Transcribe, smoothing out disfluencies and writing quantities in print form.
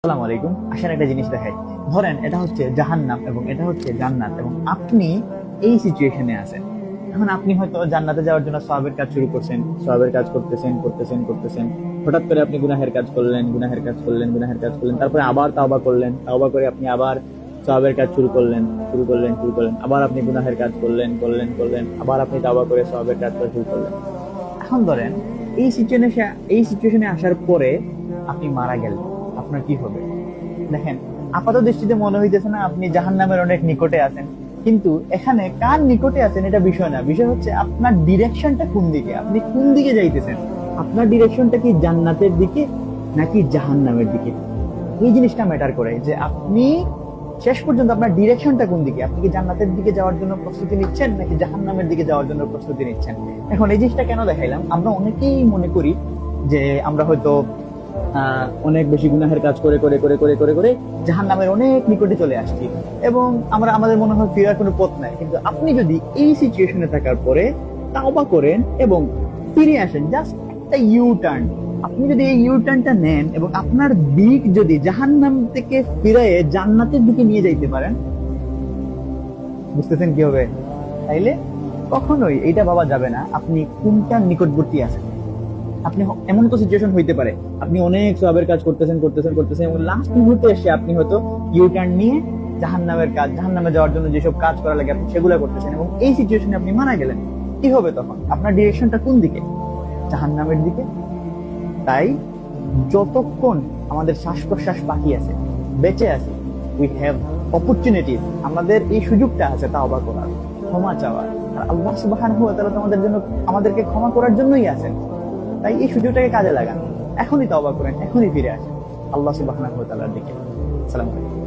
আসসালামু আলাইকুম। আসেন একটা জিনিস দেখাই। ধরেন এটা হচ্ছে জাহান্নাম এবং এটা হচ্ছে জান্নাত, এবং আপনি এই সিচুয়েশনে আছেন। এখন আপনি হয়তো জান্নাতে যাওয়ার জন্য সওয়াবের কাজ শুরু করছেন, সওয়াবের কাজ করতেছেন করতেছেন করতেছেন। হঠাৎ করে আপনি গুনাহের কাজ করলেন, গুনাহের কাজ করলেন, গুনাহের কাজ করলেন, তারপরে আবার তাওবা করলেন, তাওবা করে আপনি আবার সওয়াবের কাজ শুরু করলেন, শুরু করলেন, শুরু করলেন, আবার আপনি গুনাহের কাজ করলেন, করলেন, করলেন, আবার আপনি তাওবা করে সওয়াবের কাজ করা শুরু করলেন। এখন ধরেন এই সিচুয়েশনে আসার পরে আপনি মারা গেলেন, আপনার কি হবে? দেখেন, আপাত দৃষ্টিতে মনে হইতেছে না আপনি জাহান্নামের অনেক নিকটে আছেন, কিন্তু এখানে কার নিকটে আছেন এটা বিষয় না। বিষয় হচ্ছে আপনার ডিরেকশনটা কোন দিকে, আপনি কোন দিকে যাইতেছেন। আপনার ডিরেকশনটা কি জান্নাতের দিকে নাকি জাহান্নামের দিকে? এই জিনিসটা ম্যাটার করে যে আপনি শেষ পর্যন্ত আপনার ডিরেকশনটা কোন দিকে। আপনি কি জান্নাতের দিকে যাওয়ার জন্য প্রস্তুতি নিচ্ছেন নাকি জাহান্নামের দিকে যাওয়ার জন্য প্রস্তুতি নিচ্ছেন? এখন এই জিনিসটা কেন দেখাইলাম, আমরা অনেকেই মনে করি যে আমরা হয়তো অনেক বেশি গুনাহের কাজ করে করে করে করে করে করে জাহান্নামের অনেক নিকটে চলে আসছি, এবং আমাদের মনে হয় ফেরার কোনো পথ নাই। কিন্তু আপনি যদি এই সিচুয়েশনে থাকার পরে তাওবা করেন এবং ফিরে আসেন, জাস্ট একটা ইউ টার্ন, আপনি যদি এই ইউ টার্নটা নেন এবং আপনার দিক যদি জাহান্নাম থেকে ফিরে জান্নাতের দিকে নিয়ে যাইতে পারেন, বুঝতেছেন কি হবে? তাইলে কখনোই এটা ভাবা যাবে না আপনি কোনটার নিকটবর্তী আছেন। আপনি এমন তো সিচুয়েশন হইতে পারে আপনি অনেক সওয়াবের কাজ করতেছেন করতেছেন করতেছেন এবং লাস্ট মুহূর্তে এসে আপনি হয়তো ইউ টার্ন নিয়ে জাহান্নামে যাওয়ার জন্য যেসব কাজ করা লাগে আপনি সেগুলো করতেছেন, এবং এই সিচুয়েশনে আপনি মারা গেলেন। কি হবে তখন? আপনার ডিরেকশনটা কোন দিকে? জাহান্নামের দিকে। তাই যতক্ষণ আমাদের শ্বাস প্রশ্বাস বাকি আছে, বেঁচে আছে, উই হ্যাভ অপরচুনিটিস, আমাদের এই সুযোগটা আছে তাওবা করার, ক্ষমা চাওয়ার। আর আল্লাহ সুবহানাহু ওয়া তাআলা তো আমাদেরকে ক্ষমা করার জন্যই আছেন। তাই এই সুযোগটাকে কাজে লাগান, এখনই তওবা করেন, এখনই ফিরে আসেন আল্লাহ সুবহানাহু ওয়া তাআলার দিকে। আসসালামু আলাইকুম।